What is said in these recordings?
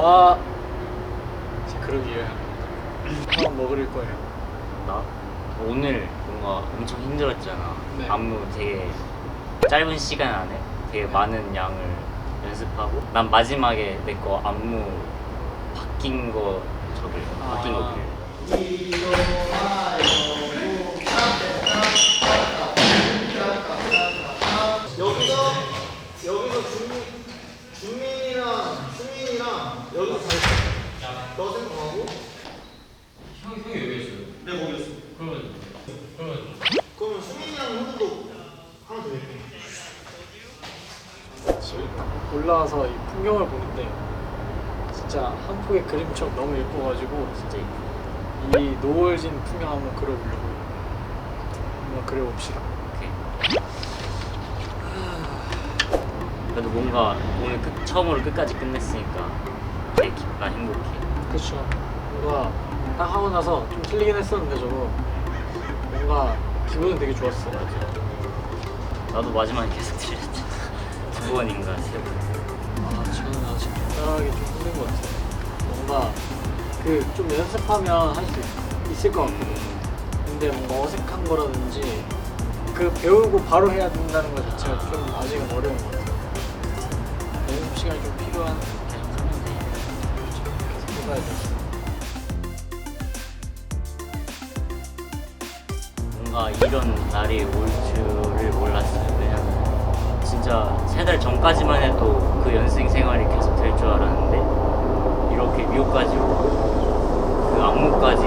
아, 그러기에 형 뭐 그릴 거예요? 나? 오늘 뭔가 엄청 힘들었잖아. 네. 안무 되게 짧은 시간 안에 되게 많은 양을 연습하고 난 마지막에 내 거 안무 바뀐 거 적을 바뀐 거 그려. 여기서 준민이랑 수민이랑 여기서 너 생각하고 형이 여기 있어요. 내 거기 있어. 그러면 수민이랑 형도 하나 더 할게. 올라와서 이 풍경을 보는데 진짜 한 폭의 그림처럼 너무 예뻐가지고 진짜 이쁘. 이 노을진 풍경 한번 그려보려고. 한번 그려봅시다. 오케이. 그래도 뭔가 오늘 처음으로 끝까지 끝냈으니까 되게 기쁘다 행복해. 그쵸. 뭔가 딱 하고 나서 좀 틀리긴 했었는데 저거 뭔가 기분은 되게 좋았어. 나도 마지막에 계속 틀렸지. 2번인가 3번. 아, 저는 아직 따라하기 좀 힘든 것 같아요. 뭔가 그 좀 연습하면 할 수 있을 것 같거든. 근데 뭔가 어색한 거라든지 그 배우고 바로 해야 된다는 것 자체가 좀 아직은 어려운 것 같아요. 연습 시간이 좀 필요한 계속 하면 돼. 계속 해봐야 돼. 뭔가 이런 날이 올 줄을 몰랐어요. 왜냐면 진짜 3달 전까지만 해도 그 연습생 생활이 계속 될 줄 알았는데 이렇게 미국까지 오고 그 안무까지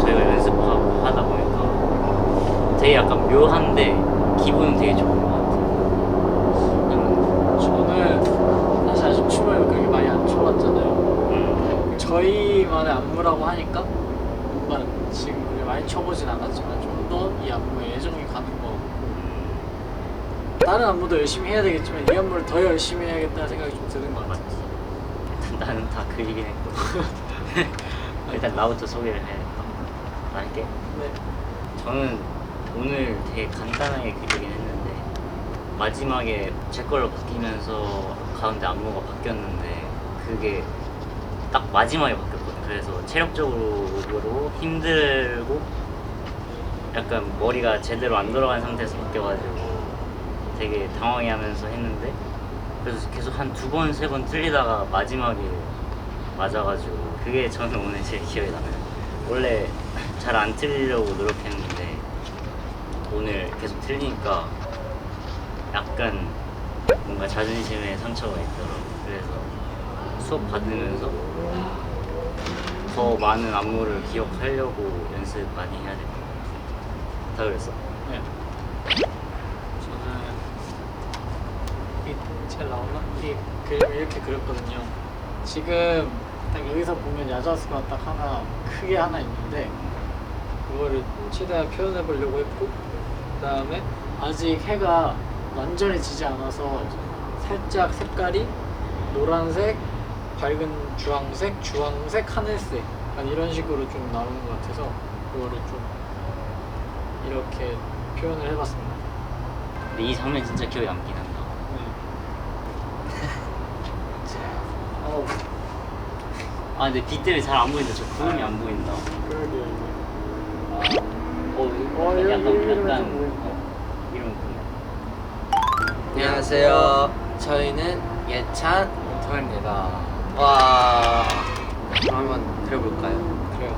저희가 연습하고 하다 보니까 되게 약간 묘한데 기분은 되게 좋은 것 같아요. 저는 사실 아직 춤을 그렇게 많이 안 춰봤잖아요. 저희만의 안무라고 하니까 뭔가 지금 그렇게 많이 춰보진 않았지만 좀 더 이 안무에 애정이 가는 것 같고 다른 안무도 열심히 해야 되겠지만 이 안무를 더 열심히 해야겠다는 생각이 좀 드는 것 같아요. 일단 나는 다 그리긴 했거든. 일단 나부터 소개를 해야겠다. 나 할게. 네. 저는 오늘 되게 간단하게 그리긴 했는데 마지막에 제 걸로 바뀌면서 가운데 안무가 바뀌었는데 그게 딱 마지막에 바뀌었거든요. 그래서 체력적으로 힘들고 약간 머리가 제대로 안 돌아간 상태에서 바뀌어가지고 되게 당황해하면서 했는데 그래서 계속 한 2번, 3번 틀리다가 마지막에 맞아가지고 그게 저는 오늘 제일 기억에 남아요. 원래 잘 안 틀리려고 노력했는데 오늘 계속 틀리니까 약간 뭔가 자존심에 상처가 있더라고요. 그래서 수업 받으면서 더 많은 안무를 기억하려고 연습 많이 해야 될 것 같아요. 다 그랬어? 네. 저는 잘 나오나? 이 그림을 이렇게 그렸거든요. 지금 딱 여기서 보면 야자수가 딱 하나 크게 하나 있는데 그거를 최대한 표현해 보려고 했고 그 다음에 아직 해가 완전히 지지 않아서 살짝 색깔이 노란색, 밝은 주황색, 주황색, 하늘색 약간 이런 식으로 좀 나오는 것 같아서 그거를 좀 이렇게 표현을 해봤습니다. 근데 이 장면 진짜 기억에 남긴 한다. 어우, 아 근데 빛 때문에 잘 안 보인다. 저 구름이 안 보인다. 그러게요. 약간 이런 안녕하세요. 저희는 예찬 인터입니다. 와, 그럼 한번 드려볼까요? 그래요.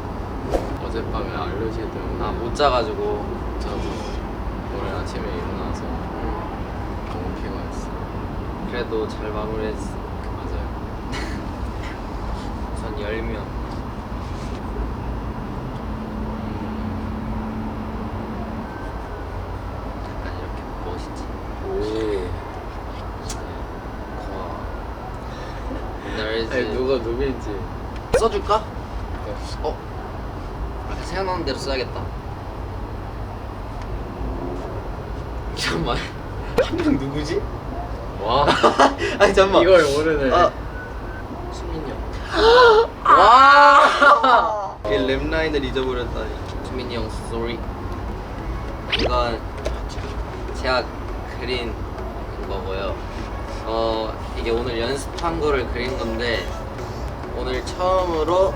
어젯밤에 알려지던 못 자가지고 오늘 아침에 일어나서 너무 피곤했어. 그래도 잘 마무리했어. 맞아요. 우선 10명. 약간 이렇게 멋있지. 고마워. 누가 누구인지 써줄까? 생각나는 대로 써야겠다. 잠깐만. 한 명 누구지? 와. 아니 잠깐만. 이걸 모르네. 수민이 형. 와. 이 랩라인을 잊어버렸다니. 수민이 형 sorry. 이건 제가 그린 거고요. 이게 오늘 연습한 거를 그린 건데 오늘 처음으로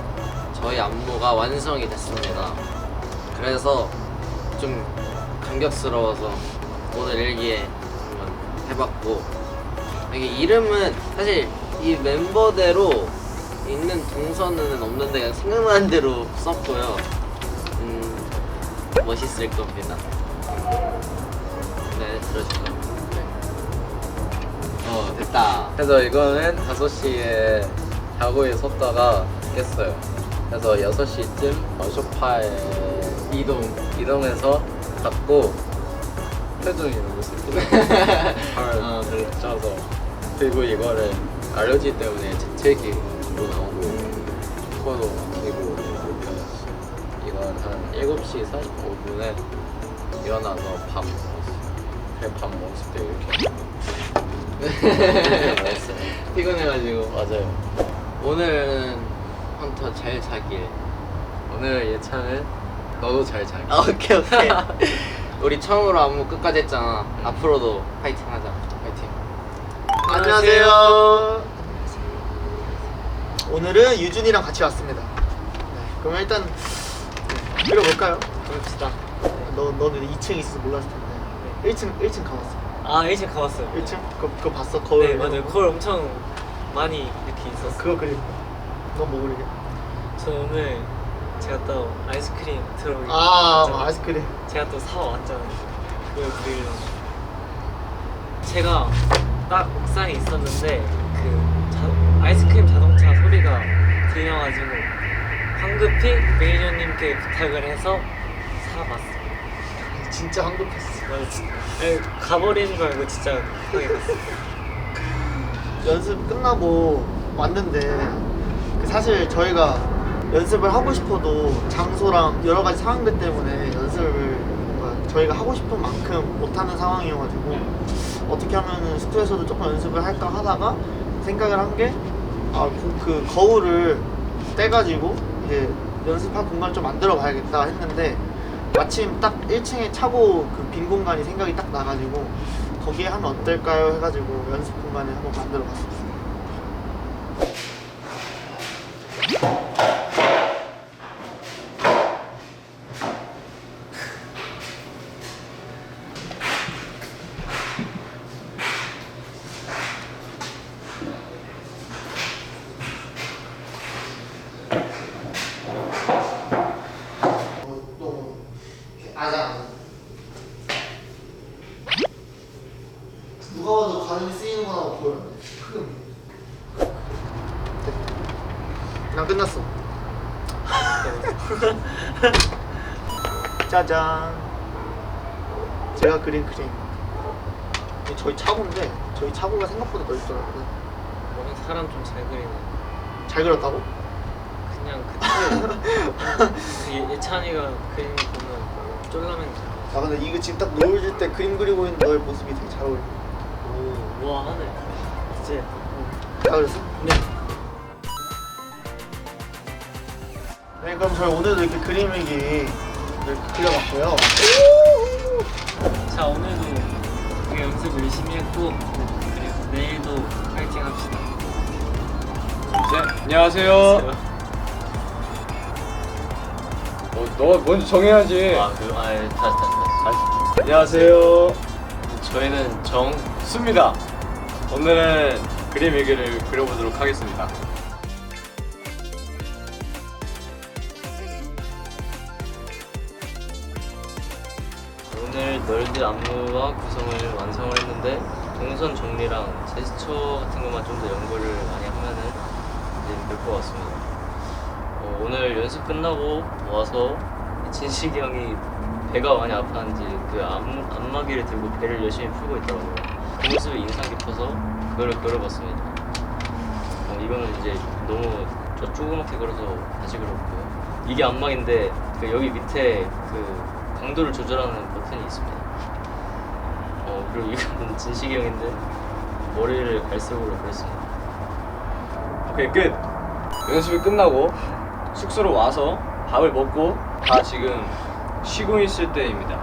저희 안무가 완성이 됐습니다. 그래서 좀 감격스러워서 오늘 일기에 한번 해봤고, 이게 이름은 사실 이 멤버대로 있는 동선은 없는데 그냥 생각나는 대로 썼고요. 멋있을 겁니다. 네, 들어주세요. 됐다. 그래서 이거는 5시에 자고에 섰다가 깼어요. 그래서 6시쯤 소파에 이동해서 갔고 표정이 너무 슬프네. 발을 짜서 그리고 이거를 알러지 때문에 재채기로 나온 거예요. 코도 막히고 이렇게 해서 이건 한 7시 45분에 일어나서 밥 먹었어요. 그냥 밥 먹었을 때 이렇게 피곤해가지고. 맞아요. 오늘은 헌터 잘 자길. 오늘 예찬은 너도 잘 자기. 오케이 오케이. 우리 처음으로 안무 끝까지 했잖아. 앞으로도 파이팅 하자. 파이팅. 안녕하세요. 오늘은 유준이랑 같이 왔습니다. 네, 그럼 일단 그려볼까요? 그럽시다. 너는 2층에 있어서 몰랐을 텐데 1층 가봤어. 아, 1층 가봤어요. 1층? 그거 봤어? 거울. 네, 맞아요. 거울 엄청 많이 이렇게 있었어요. 그거 그릴 거야. 넌뭐 그리게? 저 오늘 제가 또 아이스크림 들어오기 아이스크림. 제가 또 사왔잖아요. 그걸 그리려고. 제가 딱 옥상에 있었는데 아이스크림 자동차 소리가 들려가지고 황급히 매니저님께 부탁을 해서 사봤어요. 진짜 황급했어. 가버리는 줄 알고 진짜 급하게 갔어요. 연습 끝나고 왔는데 사실 저희가 연습을 하고 싶어도 장소랑 여러 가지 상황들 때문에 연습을 뭔가 저희가 하고 싶은 만큼 못하는 상황이어가지고 어떻게 하면은 스튜디오에서도 조금 연습을 할까 하다가 생각을 한 게 그 거울을 떼가지고 이제 연습할 공간을 좀 만들어 봐야겠다 했는데 마침 딱 1층에 차고 그 빈 공간이 생각이 딱 나가지고 거기에 하면 어떨까요 해가지고 연습 공간을 한번 만들어 봤습니다. 너무 아장 누가 봐도 가슴이 쓰이는 거나 보여. 난 끝났어. 짜잔. 제가 그린 그림. 이게 저희 차고인데 저희 차고가 생각보다 넓더라고요. 사람 좀 잘 그리네. 잘 그렸다고? 그냥 그때 예찬이가 그리는 거 보면 쫄라맨 잘. 아 근데 이거 지금 딱 노을 질 때 그림 그리고 있는 너의 모습이 되게 잘 어울려. 오, 우아하네. 진짜. 잘 그렸어? 네. 네, 그럼 저희 오늘도 이렇게 그림 일기 이렇게 그려봤고요. 자, 오늘도 되게 연습 열심히 했고 그리고 내일도 파이팅 합시다. 네, 안녕하세요. 너 먼저 정해야지. 다시. 안녕하세요. 저희는 정수입니다. 오늘은 그림 일기를 그려보도록 하겠습니다. 오늘 너희들 안무와 구성을 완성을 했는데 동선 정리랑 제스처 같은 것만 좀 더 연구를 많이 하면은 이제 될 것 같습니다. 오늘 연습 끝나고 와서 진식이 형이 배가 많이 아팠는지 그 안마기를 들고 배를 열심히 풀고 있더라고요. 그 모습이 인상 깊어서 그거를 그려봤습니다. 이거는 이제 너무 저 조그맣게 그려서 다시 그렸고요. 이게 안마기인데 그 여기 밑에 그 강도를 조절하는 버튼이 있습니다. 그리고 이거는 진식이 형인데 머리를 갈색으로 그렸습니다. 오케이, 끝. 연습이 끝나고 숙소로 와서 밥을 먹고 다 지금 쉬고 있을 때입니다.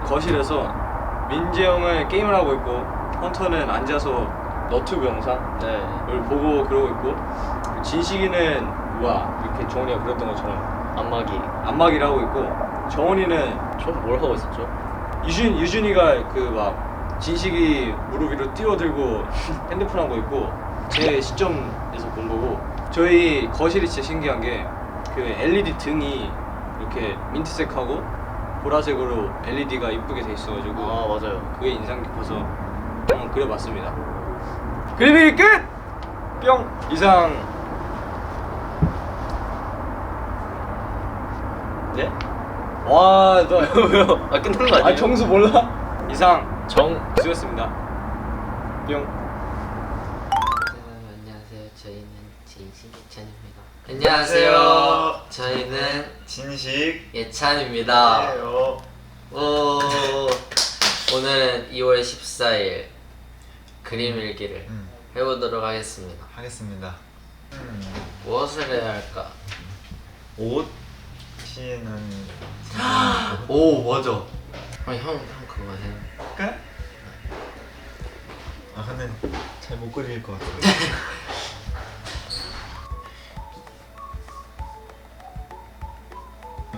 거실에서 민재 형은 게임을 하고 있고 헌터는 앉아서 너튜브 영상을 보고 그러고 있고 진식이는 뭐야 이렇게 정원이가 그렸던 것처럼 안마기. 안마기를 하고 있고 정원이는 전 뭘 하고 있었죠? 유준이가 그 막 진식이 무릎 위로 뛰어들고 핸드폰 하고 있고 제 시점에서 본 거고 저희 거실이 진짜 신기한 게 그 LED 등이 이렇게 민트색하고 보라색으로 LED가 이쁘게 돼 있어가지고 아 맞아요. 그게 인상 깊어서 한번 그려봤습니다. 그림이 끝! 뿅! 이상. 네? 와, 너 왜요? 아 끝난 거 아니에요? 아, 정수 몰라? 이상 정수였습니다. 뿅. 안녕하세요. 저희는 진식 예찬입니다. 안녕하세요. 저희는 진식 예찬입니다. 예요. 오, 오늘은 2월 14일 그림 일기를 해보도록 하겠습니다. 하겠습니다. 무엇을 해야 할까? 옷 시는 오 맞아. 형 그거 해. 할까? 아 근데 잘 못 그릴 것 같아.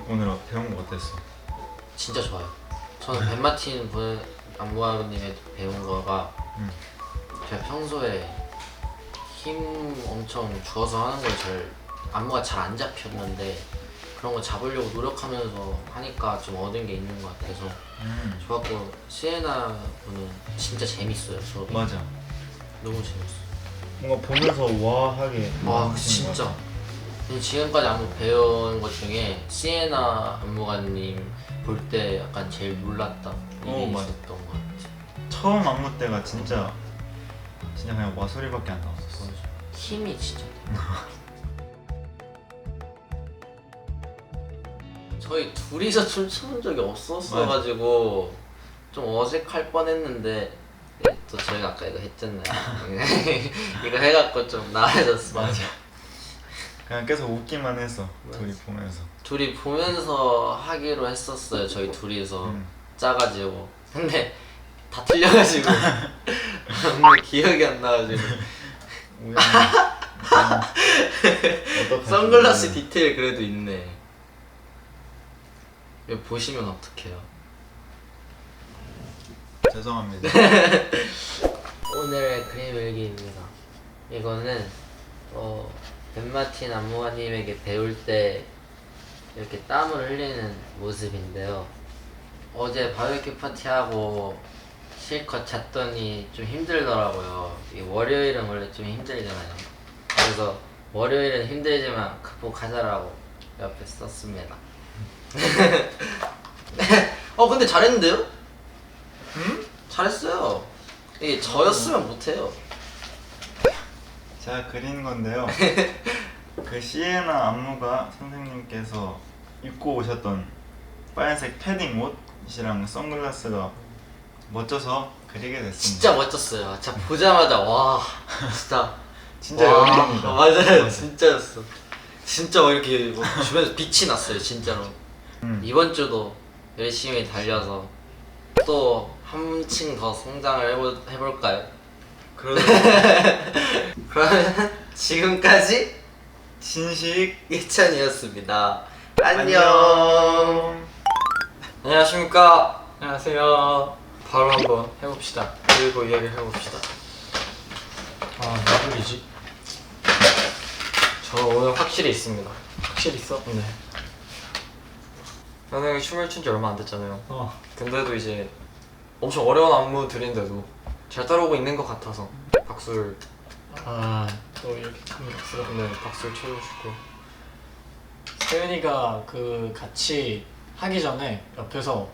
오늘 배운 거 어땠어? 진짜 좋아요. 저는 벤마틴 안무아님의 배운 거가 제가 평소에 힘 엄청 주어서 하는 걸 안무가 잘 안 잡혔는데 그런 거 잡으려고 노력하면서 하니까 좀 얻은 게 있는 것 같아서 좋았고 시에나 분은 진짜 재밌어요. 저 맞아. 너무 재밌어요. 뭔가 보면서 와하게. 와 하시는 것 진짜 같아. 지금까지 안무 배운 것 중에 시에나 안무가님 볼 때 약간 제일 놀랐다 이게 맞아. 있었던 것 같아. 처음 안무 때가 진짜 그냥 와 소리밖에 안 나왔었어. 힘이 진짜 저희 둘이서 춤춰본 적이 없었어가지고 좀 어색할 뻔했는데 또 저희가 아까 이거 했잖아요. 이거 해갖고 좀 나아졌어. 맞아. 그냥 계속 웃기만 했어. 맞아. 둘이 보면서. 둘이 보면서 하기로 했었어요. 저희 둘이서 짜가지고 근데 다 틀려가지고 아무 기억이 안 나가지고 선글라스 디테일 그래도 있네. 이거 보시면 어떡해요? 죄송합니다. 오늘의 그림 일기입니다. 이거는 벤마틴 안무가님에게 배울 때 이렇게 땀을 흘리는 모습인데요. 어제 바베큐 파티하고 실컷 잤더니 좀 힘들더라고요. 이 월요일은 원래 좀 힘들잖아요. 그래서 월요일은 힘들지만 극복하자라고 옆에 썼습니다. 근데 잘했는데요? 응? 잘했어요. 이게 저였으면 못해요. 제가 그린 건데요. 그 시에나 안무가 선생님께서 입고 오셨던 빨간색 패딩 옷이랑 선글라스가 멋져서 그리게 됐습니다. 진짜 멋졌어요. 진짜 보자마자 와 진짜 와, 여기입니다. 맞아요. 진짜였어. 진짜 막 이렇게 뭐 주변에서 빛이 났어요. 진짜로. 이번 주도 열심히 달려서 또 한층 더 성장을 해볼까요? 그러면 그러면 지금까지 진식 예찬이었습니다. 안녕. 안녕하십니까. 안녕하세요. 바로 한번 해봅시다. 그리고 이야기를 해봅시다. 누구이지? 저 오늘 확실히 있습니다. 확실히 있어? 네. 현우 형이 춤을 춘 지 얼마 안 됐잖아요. 근데도 이제 엄청 어려운 안무들인데도 잘 따라오고 있는 것 같아서 박수를 또 이렇게 큰 박수로. 네 박수를 쳐주고 싶고. 세윤이가 그 같이 하기 전에 옆에서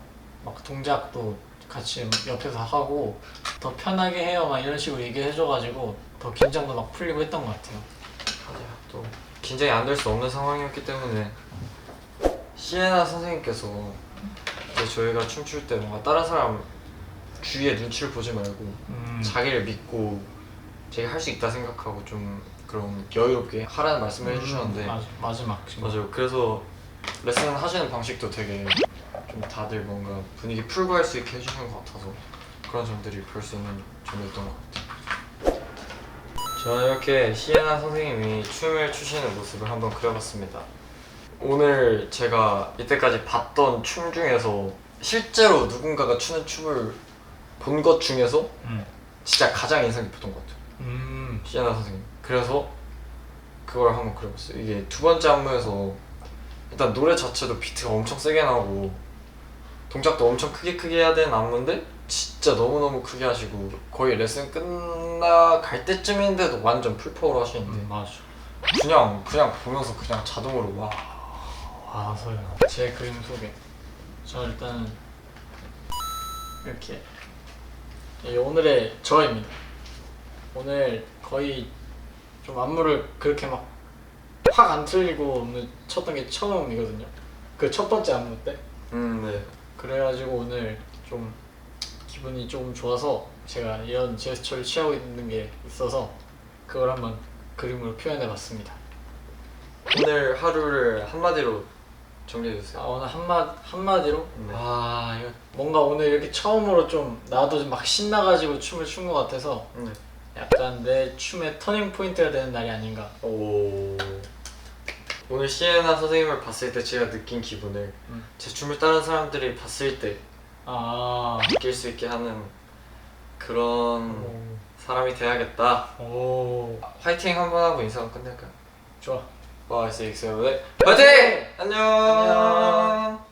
막 동작도 같이 옆에서 하고 더 편하게 해요 막 이런 식으로 얘기해줘가지고 더 긴장도 막 풀리고 했던 것 같아요. 맞아요. 또 긴장이 안 될 수 없는 상황이었기 때문에 시에나 선생님께서 이제 저희가 춤출 때 뭔가 다른 사람 주위에 눈치를 보지 말고 자기를 믿고 자기가 할 수 있다 생각하고 좀 그런 여유롭게 하라는 말씀을 해주셨는데 마지막 맞아요. 그래서 레슨 하시는 방식도 되게 좀 다들 뭔가 분위기 풀고 할 수 있게 해주시는 것 같아서 그런 점들이 볼 수 있는 점이었던 것 같아요. 저는 이렇게 시에나 선생님이 춤을 추시는 모습을 한번 그려봤습니다. 오늘 제가 이때까지 봤던 춤 중에서 실제로 누군가가 추는 춤을 본 것 중에서 진짜 가장 인상 깊었던 것 같아요. 시에나 선생님. 그래서 그걸 한번 그려봤어요. 이게 두 번째 안무에서 일단 노래 자체도 비트가 엄청 세게 나오고 동작도 엄청 크게 해야 되는 안무인데 진짜 너무너무 크게 하시고 거의 레슨 끝나갈 때쯤인데도 완전 풀파워로 하시는데 맞아. 그냥 보면서 그냥 자동으로 와 서영. 제 그림 소개. 저 일단은 이렇게 이게 오늘의 저입니다. 오늘 거의 좀 안무를 그렇게 막 확 안 틀리고 오늘 쳤던 게 처음이거든요. 그 첫 번째 안무 때. 네. 그래가지고 오늘 좀 기분이 조금 좋아서 제가 이런 제스처를 취하고 있는 게 있어서 그걸 한번 그림으로 표현해봤습니다. 오늘 하루를 한마디로 정리해주세요. 오늘 한마디로? 네. 이거 뭔가 오늘 이렇게 처음으로 좀 나도 좀 막 신나가지고 춤을 춘 것 같아서 네. 약간 내 춤의 터닝 포인트가 되는 날이 아닌가. 오늘 시에나 선생님을 봤을 때 제가 느낀 기분을 제 춤을 다른 사람들이 봤을 때 느낄 수 있게 하는 그런 사람이 돼야겠다. 화이팅 한번 하고 인사가 끝낼까요? 좋아. 5, 6, 7, 8 화이팅! 안녕!